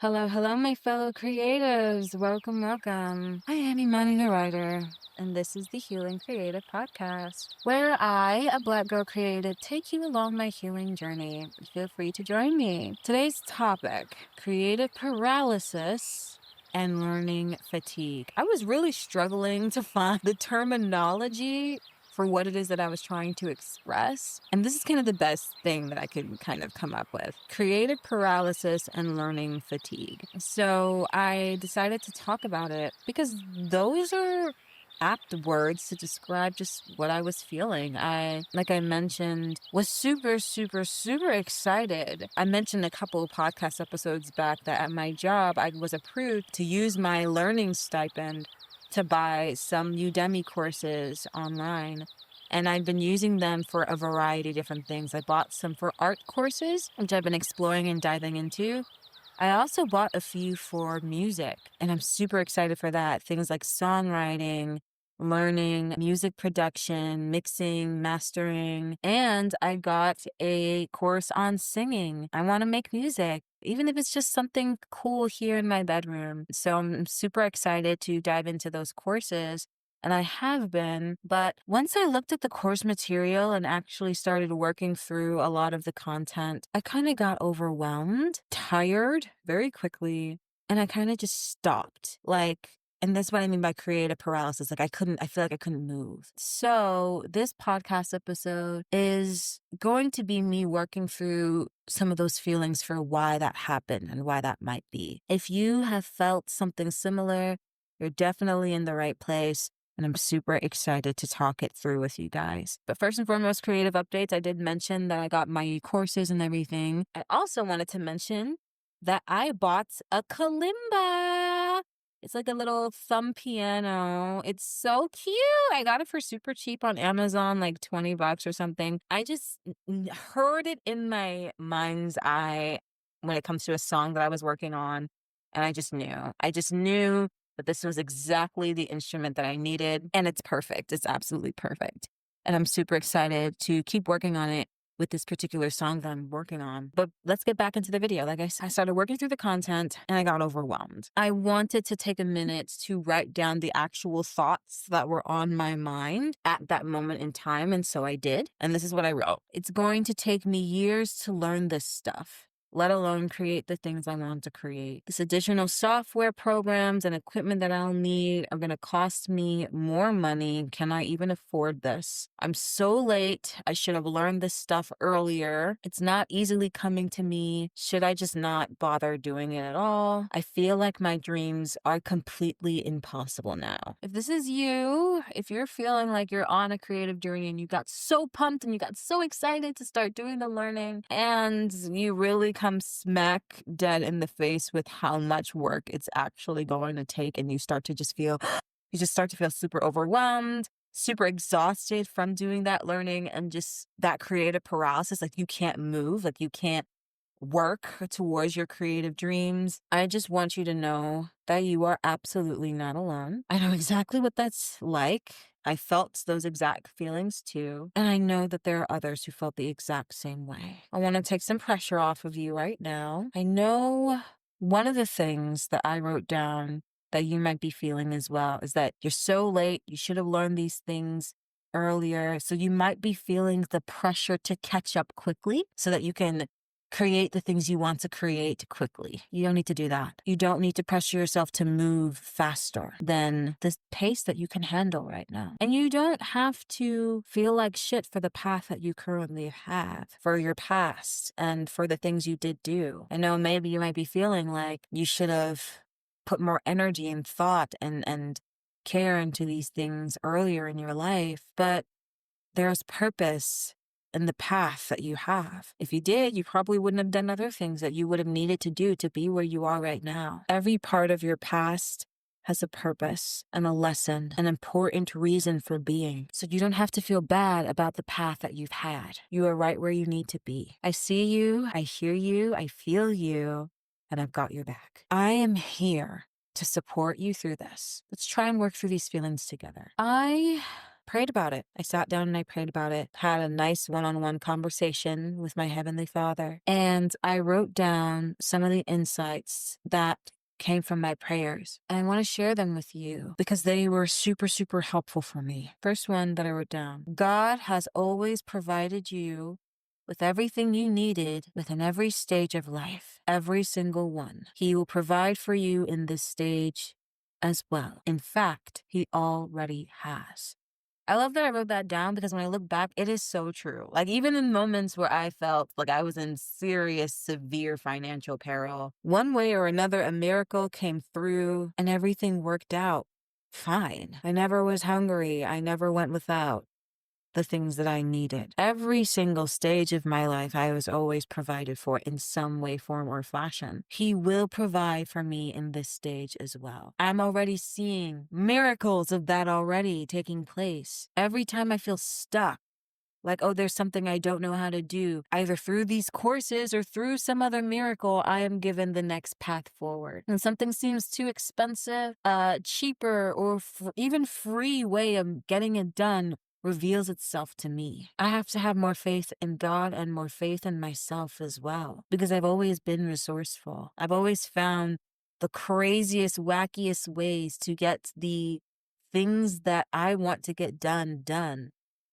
Hello, hello, my fellow creatives. Welcome, welcome. I am Imani the writer, and this is the Healing Creative Podcast, where I, a Black girl creative, take you along my healing journey. Feel free to join me. Today's topic, creative paralysis and learning fatigue. I was really struggling to find the terminology for what it is that I was trying to express. And this is kind of the best thing that I could kind of come up with. Creative paralysis and learning fatigue. So I decided to talk about it because those are apt words to describe just what I was feeling. Like I mentioned, was super excited. I mentioned a couple of podcast episodes back that at my job, I was approved to use my learning stipend to buy some Udemy courses online. And I've been using them for a variety of different things. I bought some for art courses, which I've been exploring and diving into. I also bought a few for music, and I'm super excited for that. Things like songwriting, learning music production, mixing, mastering, and I got a course on singing. I want to make music, even if it's just something cool here in my bedroom. So I'm super excited to dive into those courses. And I have been, but once I looked at the course material and actually started working through a lot of the content, I kind of got overwhelmed, tired very quickly, and I kind of just stopped. And that's what I mean by creative paralysis. I feel like I couldn't move. So this podcast episode is going to be me working through some of those feelings for why that happened and why that might be. If you have felt something similar, you're definitely in the right place. And I'm super excited to talk it through with you guys. But first and foremost, creative updates. I did mention that I got my courses and everything. I also wanted to mention that I bought a kalimba. It's like a little thumb piano. It's so cute. I got it for super cheap on Amazon, like $20 or something. I just heard it in my mind's eye when it comes to a song that I was working on. And I just knew that this was exactly the instrument that I needed. And it's perfect. It's absolutely perfect. And I'm super excited to keep working on it with this particular song that I'm working on. But let's get back into the video. Like I started working through the content and I got overwhelmed. I wanted to take a minute to write down the actual thoughts that were on my mind at that moment in time. And so I did. And this is what I wrote. It's going to take me years to learn this stuff, let alone create the things I want to create. This additional software programs and equipment that I'll need are going to cost me more money. Can I even afford this? I'm so late. I should have learned this stuff earlier. It's not easily coming to me. Should I just not bother doing it at all? I feel like my dreams are completely impossible now. If this is you, if you're feeling like you're on a creative journey and you got so pumped and you got so excited to start doing the learning and you really come smack dead in the face with how much work it's actually going to take, and you start to feel super overwhelmed, super exhausted from doing that learning and just that creative paralysis. Like you can't move, like you can't work towards your creative dreams. I just want you to know that you are absolutely not alone. I know exactly what that's like. I felt those exact feelings too. And I know that there are others who felt the exact same way. I want to take some pressure off of you right now. I know one of the things that I wrote down that you might be feeling as well is that you're so late. You should have learned these things earlier. So you might be feeling the pressure to catch up quickly so that you can create the things you want to create quickly. You don't need to do that. You don't need to pressure yourself to move faster than the pace that you can handle right now. And you don't have to feel like shit for the path that you currently have, for your past, and for the things you did do. I know maybe you might be feeling like you should have put more energy and thought and care into these things earlier in your life, but there's purpose in the path that you have. If you did, you probably wouldn't have done other things that you would have needed to do to be where you are right now. Every part of your past has a purpose and a lesson, an important reason for being. So you don't have to feel bad about the path that you've had. You are right where you need to be. I see you, I hear you, I feel you, and I've got your back. I am here to support you through this. Let's try and work through these feelings together. I prayed about it. I sat down and I prayed about it, had a nice one-on-one conversation with my Heavenly Father. And I wrote down some of the insights that came from my prayers. And I want to share them with you because they were super, super helpful for me. First one that I wrote down: God has always provided you with everything you needed within every stage of life, every single one. He will provide for you in this stage as well. In fact, he already has. I love that I wrote that down because when I look back, it is so true. Like, even in moments where I felt like I was in serious, severe financial peril, one way or another, a miracle came through and everything worked out fine. I never was hungry. I never went without the things that I needed. Every single stage of my life, I was always provided for in some way, form, or fashion. He will provide for me in this stage as well. I'm already seeing miracles of that already taking place. Every time I feel stuck, like, oh, there's something I don't know how to do, either through these courses or through some other miracle, I am given the next path forward. And something seems too expensive, cheaper, or even free way of getting it done reveals itself to me. I have to have more faith in God and more faith in myself as well, because I've always been resourceful. I've always found the craziest, wackiest ways to get the things that I want to get done,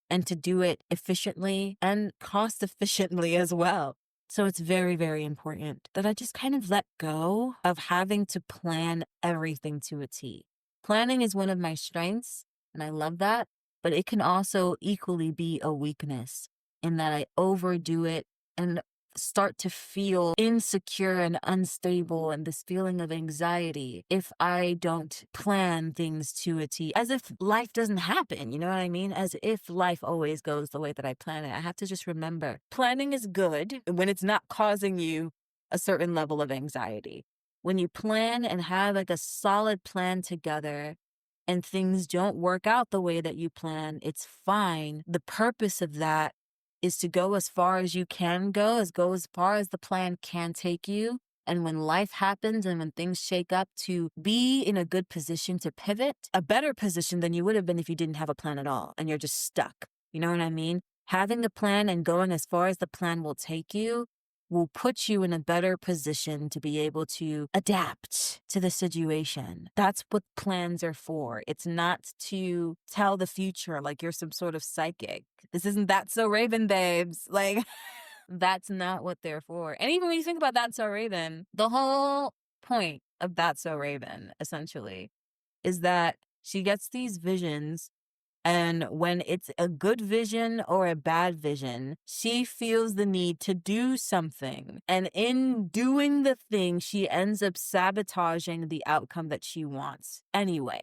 and to do it efficiently and cost efficiently as well. So it's very, very important that I just kind of let go of having to plan everything to a T. Planning is one of my strengths, and I love that, but it can also equally be a weakness in that I overdo it and start to feel insecure and unstable and this feeling of anxiety if I don't plan things to a T, as if life doesn't happen, you know what I mean? As if life always goes the way that I plan it. I have to just remember, planning is good when it's not causing you a certain level of anxiety. When you plan and have like a solid plan together and things don't work out the way that you plan, it's fine. The purpose of that is to go as far as you can go as far as the plan can take you. And when life happens and when things shake up, to be in a good position to pivot, a better position than you would have been if you didn't have a plan at all and you're just stuck. You know what I mean? Having a plan and going as far as the plan will take you will put you in a better position to be able to adapt to the situation. That's what plans are for. It's not to tell the future like you're some sort of psychic. This isn't That's So Raven, babes. Like, that's not what they're for. And even when you think about That's So Raven, the whole point of That's So Raven, essentially, is that she gets these visions, and when it's a good vision or a bad vision, she feels the need to do something. And in doing the thing, she ends up sabotaging the outcome that she wants anyway.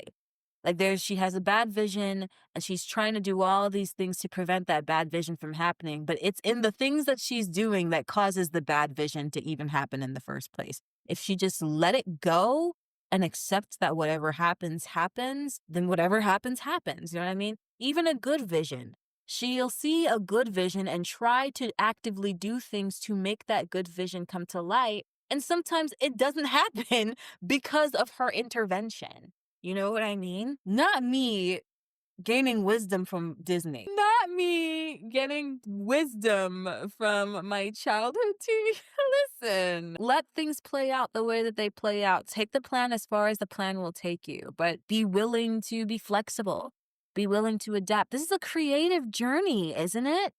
Like, she has a bad vision and she's trying to do all these things to prevent that bad vision from happening. But it's in the things that she's doing that causes the bad vision to even happen in the first place. If she just let it go and accept that whatever happens, happens, then whatever happens, happens. You know what I mean? Even a good vision. She'll see a good vision and try to actively do things to make that good vision come to light. And sometimes it doesn't happen because of her intervention. You know what I mean? Not me gaining wisdom from Disney. Not me getting wisdom from my childhood TV. Listen, let things play out the way that they play out. Take the plan as far as the plan will take you, but be willing to be flexible. Be willing to adapt. This is a creative journey, isn't it?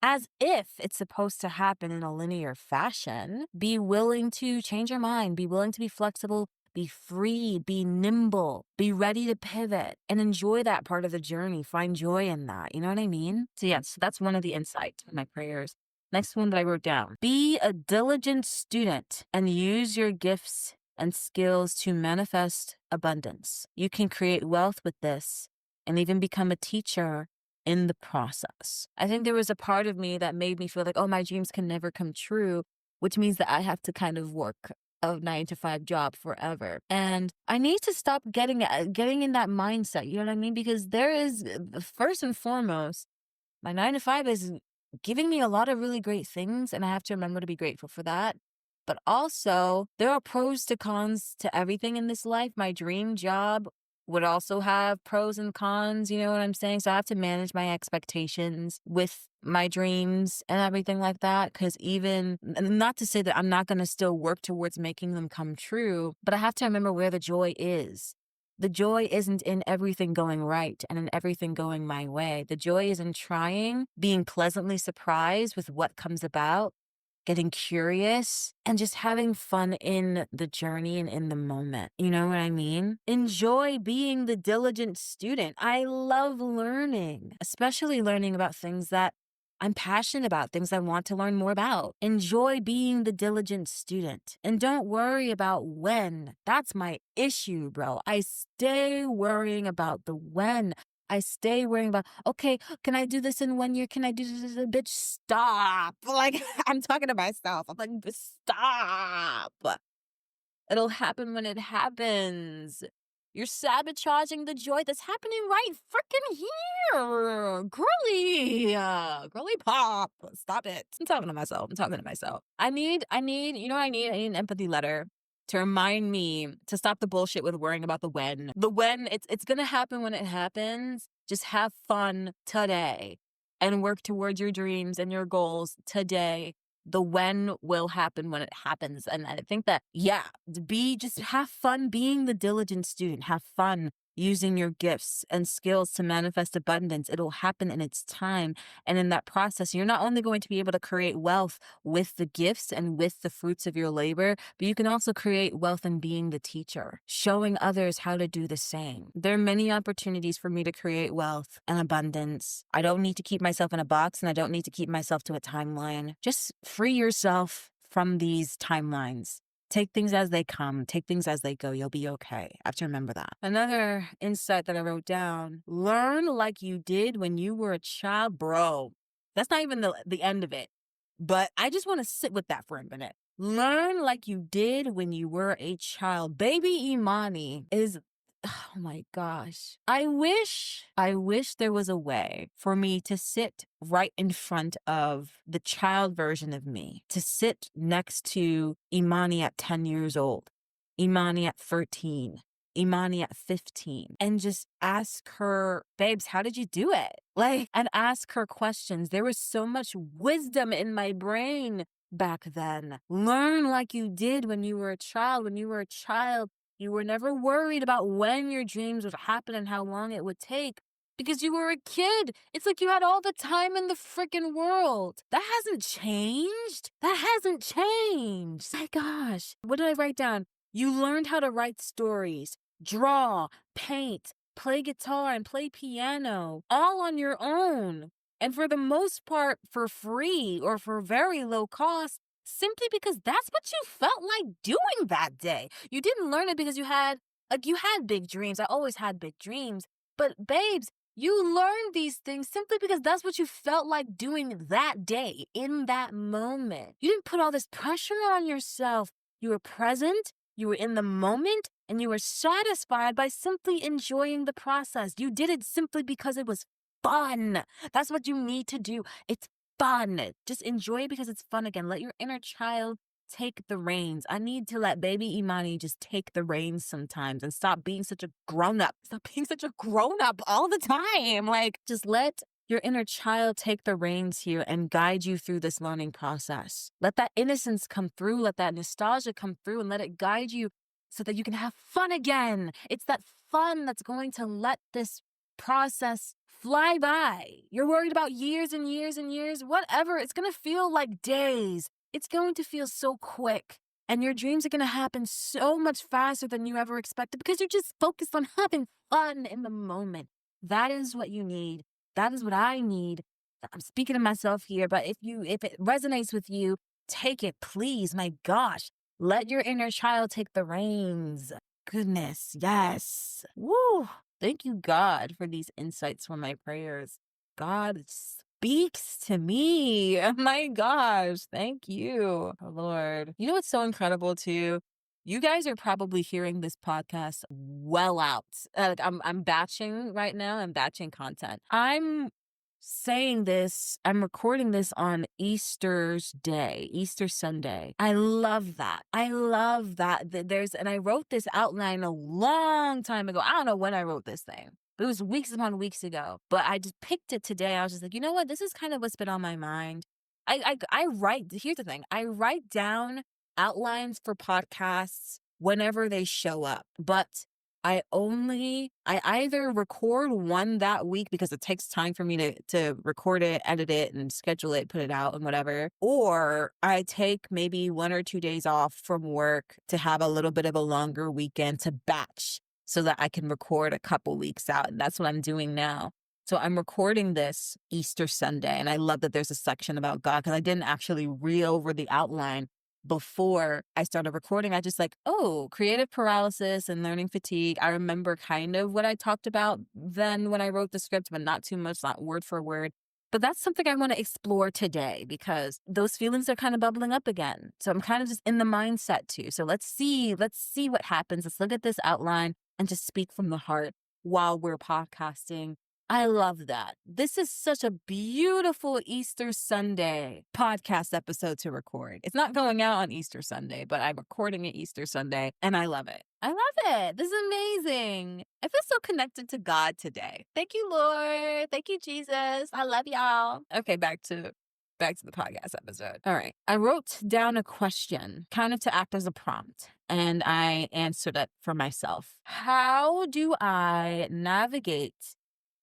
As if it's supposed to happen in a linear fashion. Be willing to change your mind. Be willing to be flexible. Be free, be nimble, be ready to pivot, and enjoy that part of the journey. Find joy in that. You know what I mean? So yes, that's one of the insights in my prayers. Next one that I wrote down: be a diligent student and use your gifts and skills to manifest abundance. You can create wealth with this and even become a teacher in the process. I think there was a part of me that made me feel like, oh, my dreams can never come true, which means that I have to kind of work a 9-to-5 job forever. And I need to stop getting in that mindset. You know what I mean? Because there is, first and foremost, my 9-to-5 is giving me a lot of really great things, and I have to remember to be grateful for that. But also, there are pros to cons to everything in this life. My dream job would also have pros and cons, you know what I'm saying? So I have to manage my expectations with my dreams and everything like that. Cause even, not to say that I'm not gonna still work towards making them come true, but I have to remember where the joy is. The joy isn't in everything going right and in everything going my way. The joy is in trying, being pleasantly surprised with what comes about, getting curious, and just having fun in the journey and in the moment. You know what I mean? Enjoy being the diligent student. I love learning, especially learning about things that I'm passionate about, things I want to learn more about. Enjoy being the diligent student. And don't worry about when. That's my issue, bro. I stay worrying about the when. I stay worrying about, okay, can I do this in 1 year? Can I do this? Bitch, stop. Like, I'm talking to myself. I'm like, stop. It'll happen when it happens. You're sabotaging the joy that's happening right freaking here. Girly pop. Stop it. I'm talking to myself. I need, you know what I need? I need an empathy letter to remind me to stop the bullshit with worrying about the when. The when, it's gonna happen when it happens. Just have fun today and work towards your dreams and your goals today. The when will happen when it happens. And I think that, yeah, just have fun being the diligent student. Have fun using your gifts and skills to manifest abundance. It'll happen in its time. And in that process, you're not only going to be able to create wealth with the gifts and with the fruits of your labor, but you can also create wealth in being the teacher, showing others how to do the same. There are many opportunities for me to create wealth and abundance. I don't need to keep myself in a box, and I don't need to keep myself to a timeline. Just free yourself from these timelines. Take things as they come. Take things as they go. You'll be okay. I have to remember that. Another insight that I wrote down, learn like you did when you were a child. Bro, that's not even the end of it. But I just want to sit with that for a minute. Learn like you did when you were a child. Baby Imani is, oh my gosh. I wish there was a way for me to sit right in front of the child version of me, to sit next to Imani at 10 years old, Imani at 13, Imani at 15, and just ask her, babes, how did you do it? Like, and ask her questions. There was so much wisdom in my brain back then. Learn like you did when you were a child. When you were a child, you were never worried about when your dreams would happen and how long it would take because you were a kid. It's like you had all the time in the freaking world. That hasn't changed. My gosh. What did I write down? You learned how to write stories, draw, paint, play guitar, and play piano, all on your own. And for the most part, for free or for very low cost, simply because that's what you felt like doing that day. You didn't learn it because you had big dreams. I always had big dreams. But babes, you learned these things simply because that's what you felt like doing that day, in that moment. You didn't put all this pressure on yourself. You were present, you were in the moment, and you were satisfied by simply enjoying the process. You did it simply because it was fun. That's what you need to do. It's fun. Just enjoy it because it's fun again. Let your inner child take the reins. I need to let baby Imani just take the reins sometimes and stop being such a grown-up. Stop being such a grown-up all the time. Like, just let your inner child take the reins here and guide you through this learning process. Let that innocence come through. Let that nostalgia come through and let it guide you so that you can have fun again. It's that fun that's going to let this process fly by. You're worried about years and years and years, whatever. It's going to feel like days. It's going to feel so quick. And your dreams are going to happen so much faster than you ever expected because you're just focused on having fun in the moment. That is what you need. That is what I need. I'm speaking to myself here, but if it resonates with you, take it, please. My gosh, let your inner child take the reins. Goodness, yes. Woo. Thank you, God, for these insights from my prayers. God speaks to me. Oh my gosh. Thank you, Lord. You know what's so incredible too? You guys are probably hearing this podcast well out. I'm batching right now. I'm batching content. I'm saying this, I'm recording this on Easter Sunday. I love that. I love that. And I wrote this outline a long time ago. I don't know when I wrote this thing. It was weeks upon weeks ago, but I just picked it today. I was just like, you know what? This is kind of what's been on my mind. I write, here's the thing. I write down outlines for podcasts whenever they show up, but I either record one that week because it takes time for me to record it, edit it, and schedule it, put it out and whatever. Or I take maybe 1 or 2 days off from work to have a little bit of a longer weekend to batch so that I can record a couple weeks out. And that's what I'm doing now. So I'm recording this Easter Sunday, and I love that there's a section about God because I didn't actually read over the outline before I started recording. I just creative paralysis and learning fatigue. I remember kind of what I talked about then when I wrote the script, but not too much, not word for word. But that's something I want to explore today because those feelings are kind of bubbling up again. So I'm kind of just in the mindset too. So let's see what happens. Let's look at this outline and just speak from the heart while we're podcasting. I love that. This is such a beautiful Easter Sunday podcast episode to record. It's not going out on Easter Sunday, but I'm recording it Easter Sunday, and I love it. I love it. This is amazing. I feel so connected to God today. Thank you, Lord. Thank you, Jesus. I love y'all. Okay, back to the podcast episode. All right. I wrote down a question kind of to act as a prompt, and I answered it for myself. How do I navigate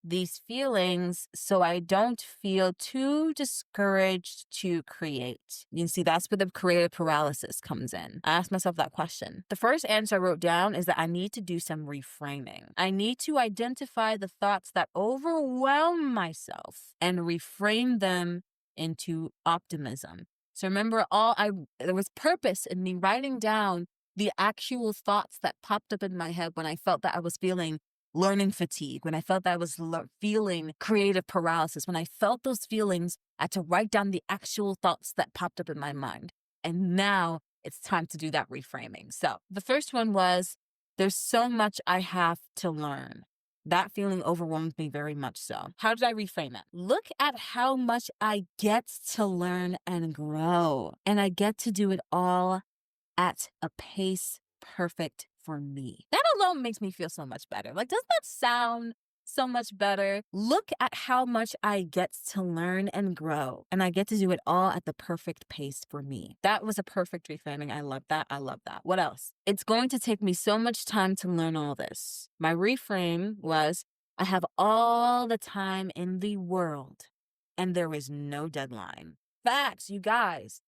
these feelings so I don't feel too discouraged to create? You see, that's where the creative paralysis comes in. I asked myself that question. The first answer I wrote down is that I need to do some reframing. I need to identify the thoughts that overwhelm myself and reframe them into optimism. So remember, there was purpose in me writing down the actual thoughts that popped up in my head when I felt that I was feeling learning fatigue, when I felt that I was feeling creative paralysis, when I felt those feelings, I had to write down the actual thoughts that popped up in my mind. And now it's time to do that reframing. So the first one was, there's so much I have to learn. That feeling overwhelmed me very much so. How did I reframe it? Look at how much I get to learn and grow. And I get to do it all at a pace perfect for me. That alone makes me feel so much better. Doesn't that sound so much better? Look at how much I get to learn and grow, and I get to do it all at the perfect pace for me. That was a perfect reframing. I love that. I love that. What else? It's going to take me so much time to learn all this. My reframe was, I have all the time in the world, and there is no deadline. Facts, you guys.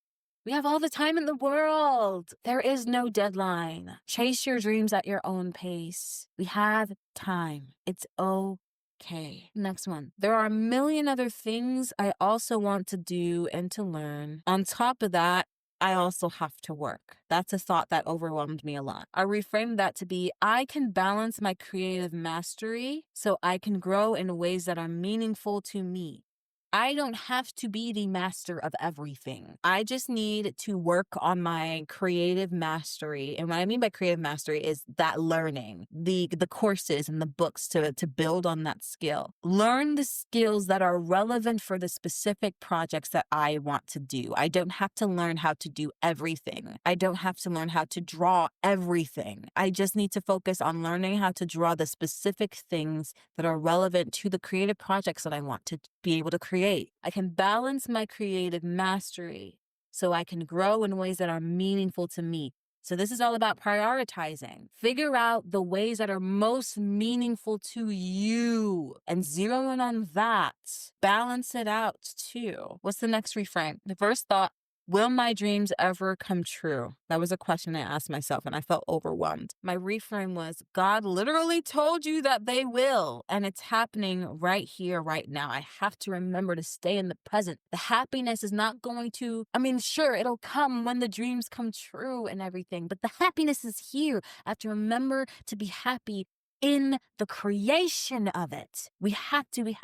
We have all the time in the world. There is no deadline. Chase your dreams at your own pace. We have time. It's okay. Next one. There are a million other things I also want to do and to learn. On top of that, I also have to work. That's a thought that overwhelmed me a lot. I reframed that to be, I can balance my creative mastery so I can grow in ways that are meaningful to me. I don't have to be the master of everything. I just need to work on my creative mastery. And what I mean by creative mastery is that learning, the courses and the books to build on that skill. Learn the skills that are relevant for the specific projects that I want to do. I don't have to learn how to do everything. I don't have to learn how to draw everything. I just need to focus on learning how to draw the specific things that are relevant to the creative projects that I want to be able to create. I can balance my creative mastery so I can grow in ways that are meaningful to me. So this is all about prioritizing. Figure out the ways that are most meaningful to you and zero in on that. Balance it out too. What's the next reframe? The first thought, will my dreams ever come true? That was a question I asked myself, and I felt overwhelmed. My reframe was, God literally told you that they will, and it's happening right here, right now. I have to remember to stay in the present. The happiness is not going to, sure, it'll come when the dreams come true and everything, but the happiness is here. I have to remember to be happy in the creation of it. We have to.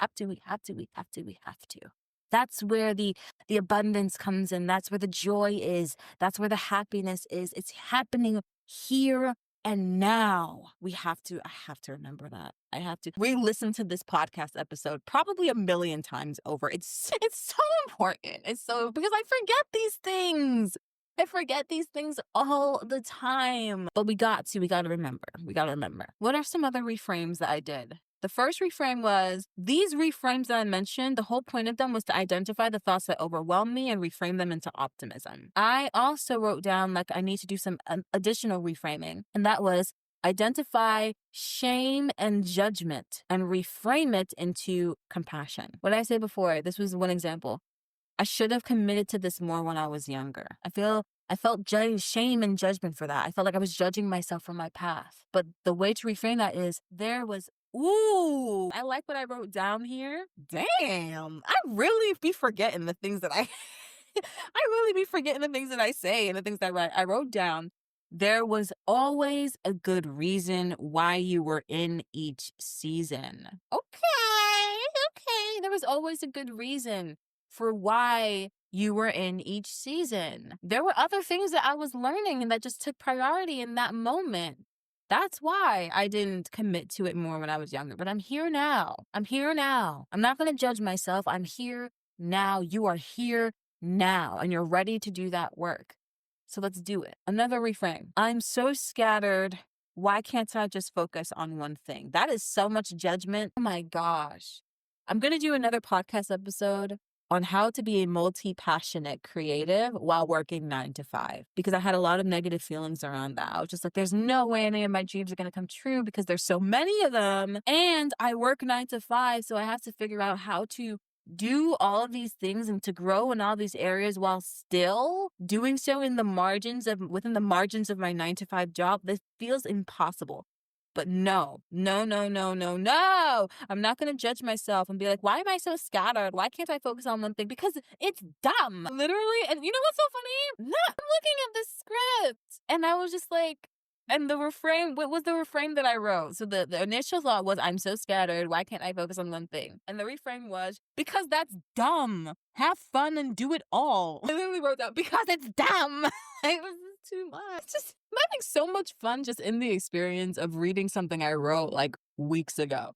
That's where the abundance comes in. That's where the joy is. That's where the happiness is. It's happening here And now I have to remember that. I have to re-listen to this podcast episode probably 1,000,000 times over. It's so important. It's so, because I forget these things. I forget these things all the time. But we got to remember. We got to remember. What are some other reframes that I did? The first reframe was, these reframes that I mentioned, the whole point of them was to identify the thoughts that overwhelm me and reframe them into optimism. I also wrote down, like, I need to do some additional reframing. And that was, identify shame and judgment and reframe it into compassion. What did I say before? This was one example. I should have committed to this more when I was younger. I felt shame and judgment for that. I felt like I was judging myself for my path. But the way to reframe that is, ooh, I like what I wrote down here. Damn, I really be forgetting the things that I really be forgetting the things that I say and the things that I wrote down. There was always a good reason why you were in each season. Okay. There was always a good reason for why you were in each season. There were other things that I was learning and that just took priority in that moment. That's why I didn't commit to it more when I was younger. But I'm here now. I'm not going to judge myself. I'm here now. You are here now. And you're ready to do that work. So let's do it. Another reframe. I'm so scattered. Why can't I just focus on one thing? That is so much judgment. Oh my gosh. I'm going to do another podcast episode on how to be a multi-passionate creative while working 9 to 5, because I had a lot of negative feelings around that. I was just like, there's no way any of my dreams are going to come true because there's so many of them. And I work 9 to 5, so I have to figure out how to do all of these things and to grow in all these areas while still doing so within the margins of my 9 to 5 job. This feels impossible. But no. I'm not going to judge myself and be like, why am I so scattered? Why can't I focus on one thing? Because it's dumb. Literally. And you know what's so funny? No, I'm looking at this script and I was just like, and the refrain, what was the refrain that I wrote? So the initial thought was, I'm so scattered. Why can't I focus on one thing? And the refrain was, because that's dumb. Have fun and do it all. I literally wrote that, because it's dumb. It was too much. Just I'm having so much fun just in the experience of reading something I wrote like weeks ago.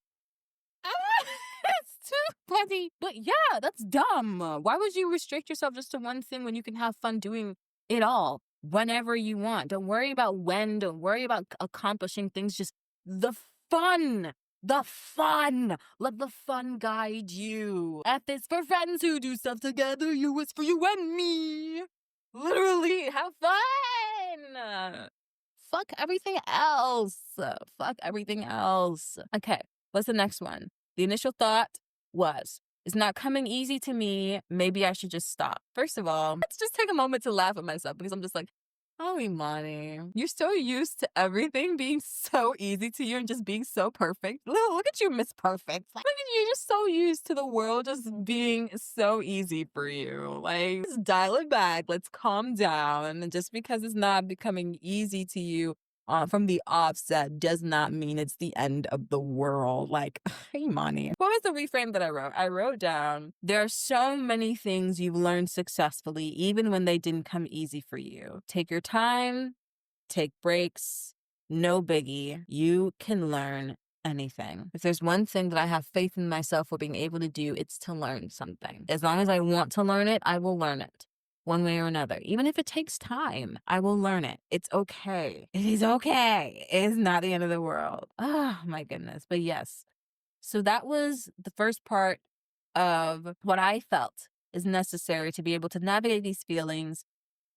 It's too petty. But yeah, that's dumb. Why would you restrict yourself just to one thing when you can have fun doing it all whenever you want? Don't worry about when. Don't worry about accomplishing things. Just the fun. The fun. Let the fun guide you. F is for friends who do stuff together. U is for you and me. Literally, have fun. Fuck everything else. Okay, what's the next one? The initial thought was, it's not coming easy to me. Maybe I should just stop. First of all, let's just take a moment to laugh at myself, because I'm just like, oh, Imani, you're so used to everything being so easy to you and just being so perfect. Look at you, Miss Perfect. Look at you, you're so used to the world just being so easy for you. Like, let's dial it back. Let's calm down. And just because it's not becoming easy to you from the offset does not mean it's the end of the world. Like, Imani. What was the reframe that I wrote? I wrote down, there are so many things you've learned successfully, even when they didn't come easy for you. Take your time, take breaks, no biggie. You can learn anything. If there's one thing that I have faith in myself for being able to do, it's to learn something. As long as I want to learn it, I will learn it. One way or another. Even if it takes time, I will learn it. It's okay. It is okay. It is not the end of the world. Oh, my goodness. But yes. So that was the first part of what I felt is necessary to be able to navigate these feelings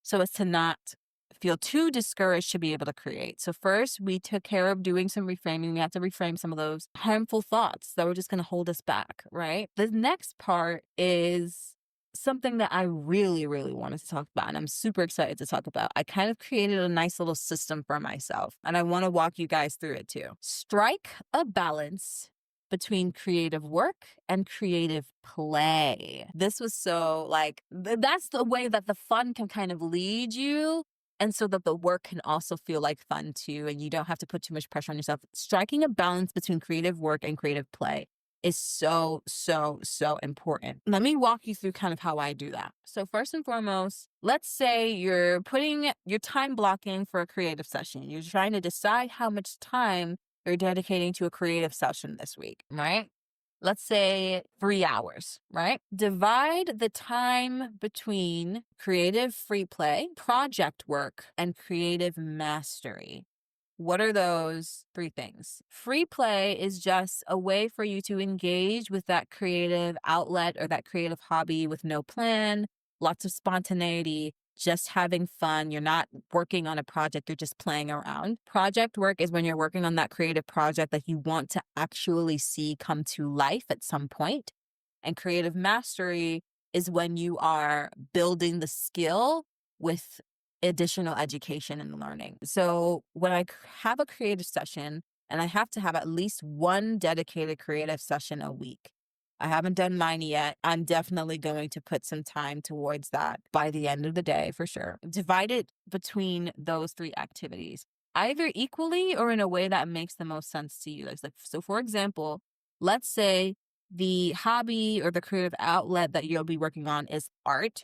so as to not feel too discouraged to be able to create. So first, we took care of doing some reframing. We had to reframe some of those harmful thoughts that were just going to hold us back, right? The next part is something that I really, really wanted to talk about, and I'm super excited to talk about. I kind of created a nice little system for myself, and I want to walk you guys through it too. Strike a balance between creative work and creative play. This was so that's the way that the fun can kind of lead you, and so that the work can also feel like fun too, and you don't have to put too much pressure on yourself. Striking a balance between creative work and creative play. is so, so, so important. Let me walk you through kind of how I do that. So first and foremost, let's say you're time blocking for a creative session. You're trying to decide how much time you're dedicating to a creative session this week, right? Let's say 3 hours, right? Divide the time between creative free play, project work, and creative mastery. What are those 3 things? Free play is just a way for you to engage with that creative outlet or that creative hobby with no plan, lots of spontaneity, just having fun. You're not working on a project, you're just playing around. Project work is when you're working on that creative project that you want to actually see come to life at some point. And creative mastery is when you are building the skill with additional education and learning. So when I have a creative session, and I have to have at least one dedicated creative session a week. I haven't done mine yet. I'm definitely going to put some time towards that by the end of the day for sure. Divide it between those 3 activities, either equally or in a way that makes the most sense to you. So for example, let's say the hobby or the creative outlet that you'll be working on is art,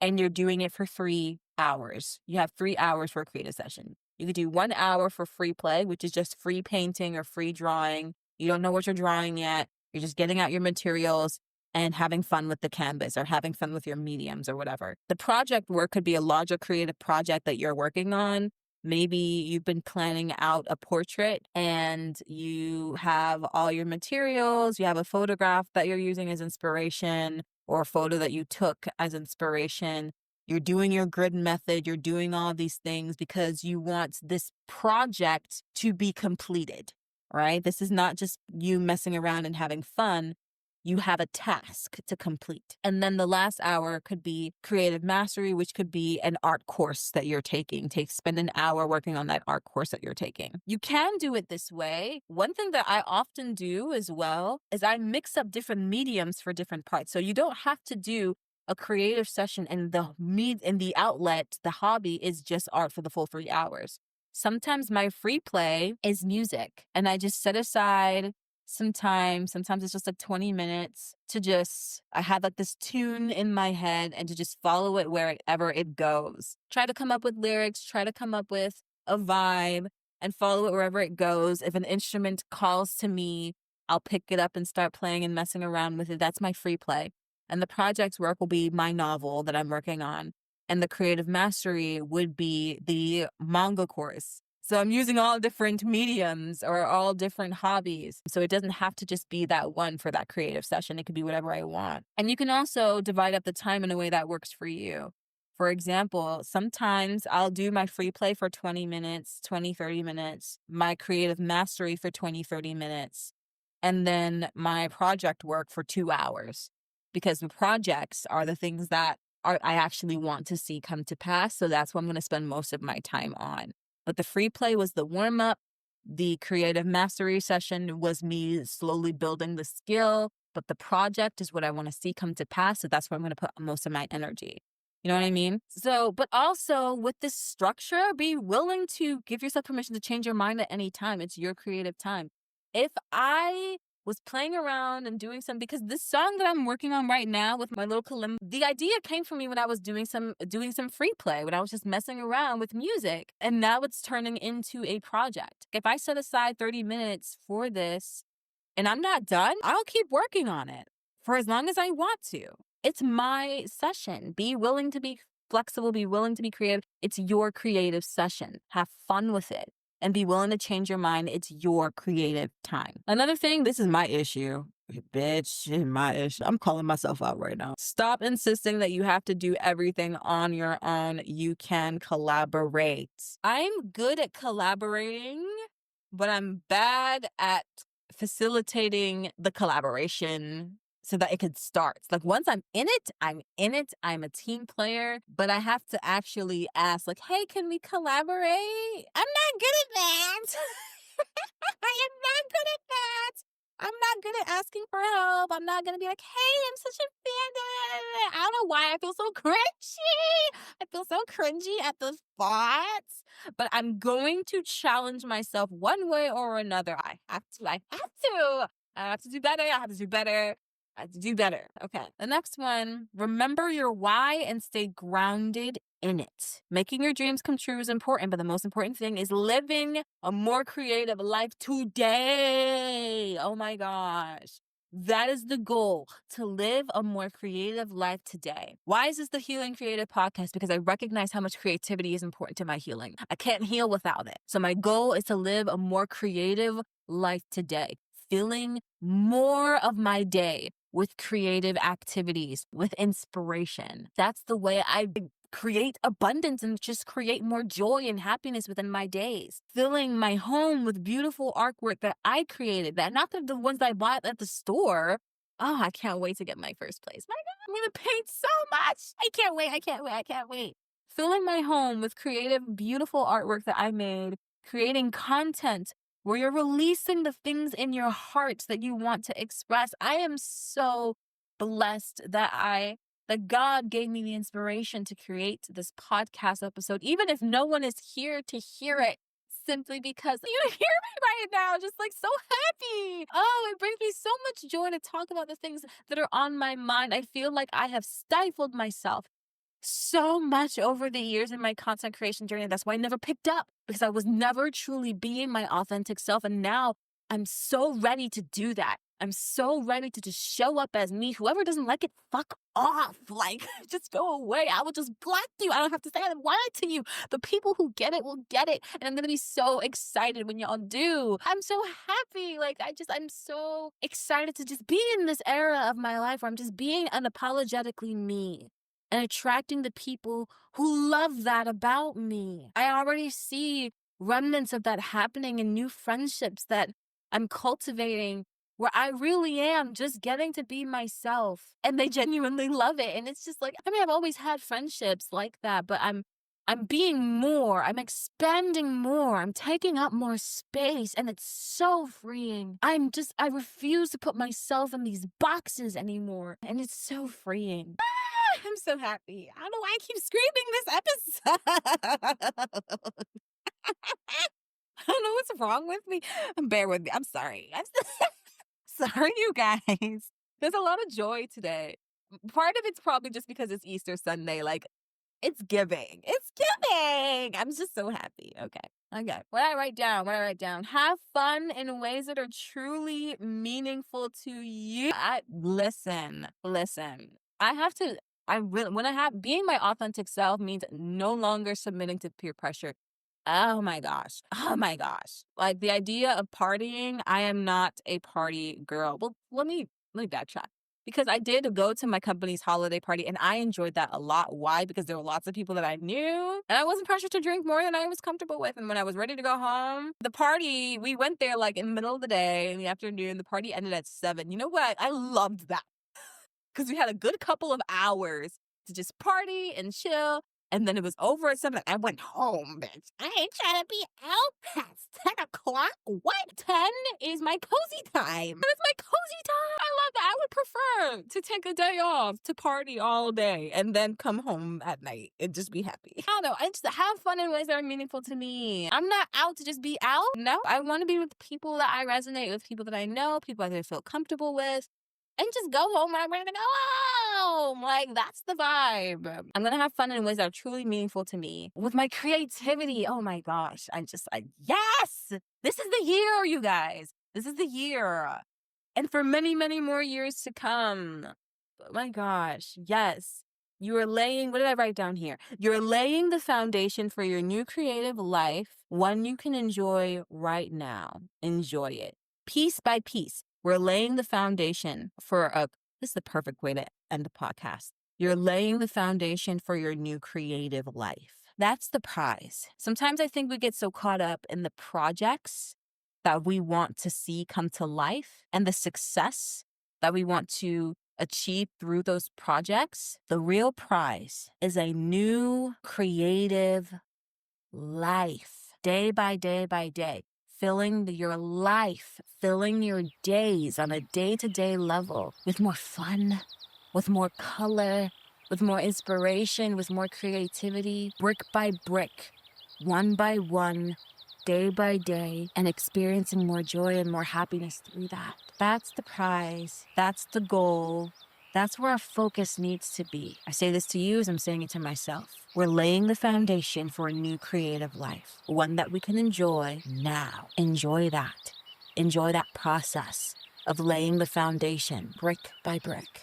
and you're doing it for 3 hours. You have 3 hours for a creative session. You could do 1 hour for free play, which is just free painting or free drawing. You don't know what you're drawing yet. You're just getting out your materials and having fun with the canvas or having fun with your mediums or whatever. The project work could be a larger creative project that you're working on. Maybe you've been planning out a portrait and you have all your materials. You have a photograph that you're using as inspiration or a photo that you took as inspiration. You're doing your grid method. You're doing all these things because you want this project to be completed, right? This is not just you messing around and having fun. You have a task to complete. And then the last hour could be creative mastery, which could be an art course that you're taking. Spend an hour working on that art course that you're taking. You can do it this way. One thing that I often do as well is I mix up different mediums for different parts. So you don't have to do a creative session and the outlet, the hobby is just art for the full 3 hours. Sometimes my free play is music, and I just set aside some time. Sometimes it's just like 20 minutes I have like this tune in my head and to just follow it wherever it goes. Try to come up with lyrics, try to come up with a vibe and follow it wherever it goes. If an instrument calls to me, I'll pick it up and start playing and messing around with it. That's my free play. And the project work will be my novel that I'm working on. And the creative mastery would be the manga course. So I'm using all different mediums or all different hobbies. So it doesn't have to just be that one for that creative session. It could be whatever I want. And you can also divide up the time in a way that works for you. For example, sometimes I'll do my free play for 20 minutes, 20, 30 minutes, my creative mastery for 20, 30 minutes, and then my project work for 2 hours. Because the projects are the things that I actually want to see come to pass. So that's what I'm going to spend most of my time on. But the free play was the warm up. The creative mastery session was me slowly building the skill. But the project is what I want to see come to pass. So that's where I'm going to put most of my energy. You know what I mean? So, but also with this structure, be willing to give yourself permission to change your mind at any time. It's your creative time. If I was playing around and doing some, because this song that I'm working on right now with my little kalimba, the idea came from me when I was doing some free play, when I was just messing around with music. And now it's turning into a project. If I set aside 30 minutes for this and I'm not done, I'll keep working on it for as long as I want to. It's my session. Be willing to be flexible, be willing to be creative. It's your creative session. Have fun with it. And be willing to change your mind. It's your creative time. Another thing, this is my issue. Bitch, my issue. I'm calling myself out right now. Stop insisting that you have to do everything on your own. You can collaborate. I'm good at collaborating, but I'm bad at facilitating the collaboration so that it could start. Like once I'm in it, I'm in it. I'm a team player, but I have to actually ask like, hey, can we collaborate? I'm not good at that. I am not good at that. I'm not good at asking for help. I'm not going to be like, hey, I'm such a fan. I don't know why I feel so cringy. I feel so cringy at the thoughts, but I'm going to challenge myself one way or another. I have to. I have to do better. I have to do better. I have to do better. Okay. The next one, remember your why and stay grounded in it. Making your dreams come true is important, but the most important thing is living a more creative life today. Oh my gosh. That is the goal, to live a more creative life today. Why is this the Healing Creative Podcast? Because I recognize how much creativity is important to my healing. I can't heal without it. So my goal is to live a more creative life today, filling more of my day with creative activities, with inspiration. That's the way I create abundance and just create more joy and happiness within my days. Filling my home with beautiful artwork that I created, that not the ones that I bought at the store. Oh, I can't wait to get my first place. My God, I'm gonna paint so much. I can't wait. I can't wait. I can't wait. Filling my home with creative, beautiful artwork that I made, creating content where you're releasing the things in your heart that you want to express. I am so blessed that God gave me the inspiration to create this podcast episode, even if no one is here to hear it, simply because you hear me right now, just like so happy. Oh, it brings me so much joy to talk about the things that are on my mind. I feel like I have stifled myself so much over the years in my content creation journey. That's why I never picked up, because I was never truly being my authentic self. And now I'm so ready to do that. I'm so ready to just show up as me. Whoever doesn't like it, fuck off. Like, just go away. I will just block you. I don't have to say I want it to you. The people who get it will get it. And I'm going to be so excited when y'all do. I'm so happy. Like, I'm so excited to just be in this era of my life where I'm just being unapologetically me and attracting the people who love that about me. I already see remnants of that happening in new friendships that I'm cultivating, where I really am just getting to be myself and they genuinely love it. And it's just like, I mean, I've always had friendships like that, but I'm being more, I'm expanding more, I'm taking up more space, and it's so freeing. I refuse to put myself in these boxes anymore, and it's so freeing. I'm so happy. I don't know why I keep screaming this episode. I don't know what's wrong with me. Bear with me. I'm sorry. Sorry, you guys. There's a lot of joy today. Part of it's probably just because it's Easter Sunday. Like, it's giving. It's giving. I'm just so happy. Okay. What I write down. Have fun in ways that are truly meaningful to you. Listen. Being my authentic self means no longer submitting to peer pressure. Oh my gosh. Like, the idea of partying, I am not a party girl. Well, let me backtrack. Because I did go to my company's holiday party and I enjoyed that a lot. Why? Because there were lots of people that I knew and I wasn't pressured to drink more than I was comfortable with. And when I was ready to go home, the party, we went there like in the middle of the day, in the afternoon. The party ended at 7. You know what? I loved that. Because we had a good couple of hours to just party and chill. And then it was over at 7. I went home, bitch. I ain't trying to be out past 10 o'clock. What? 10 is my cozy time. That is my cozy time. I love that. I would prefer to take a day off to party all day and then come home at night and just be happy. I don't know. I just have fun in ways that are meaningful to me. I'm not out to just be out. No, I want to be with people that I resonate with, people that I know, people that I feel comfortable with. And just go home when I'm ready to go home. Like, that's the vibe. I'm going to have fun in ways that are truly meaningful to me. With my creativity, oh my gosh. Yes! This is the year, you guys. This is the year. And for many, many more years to come. Oh my gosh. Yes. You are laying, what did I write down here? You're laying the foundation for your new creative life, one you can enjoy right now. Enjoy it. Piece by piece. We're laying the foundation this is the perfect way to end the podcast. You're laying the foundation for your new creative life. That's the prize. Sometimes I think we get so caught up in the projects that we want to see come to life and the success that we want to achieve through those projects. The real prize is a new creative life, day by day by day. Filling your life, filling your days on a day-to-day level with more fun, with more color, with more inspiration, with more creativity, brick by brick, one by one, day by day and experiencing more joy and more happiness through that. That's the prize. That's the goal. That's where our focus needs to be. I say this to you as I'm saying it to myself. We're laying the foundation for a new creative life, one that we can enjoy now. Enjoy that. Enjoy that process of laying the foundation brick by brick.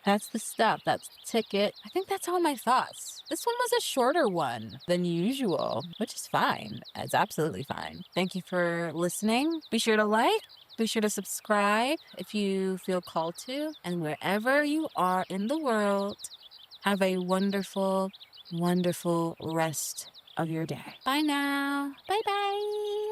That's the stuff. That's the ticket. I think that's all my thoughts. This one was a shorter one than usual, which is fine. It's absolutely fine. Thank you for listening. Be sure to like. Be sure to subscribe if you feel called to. And wherever you are in the world, have a wonderful, wonderful rest of your day. Bye now. Bye-bye.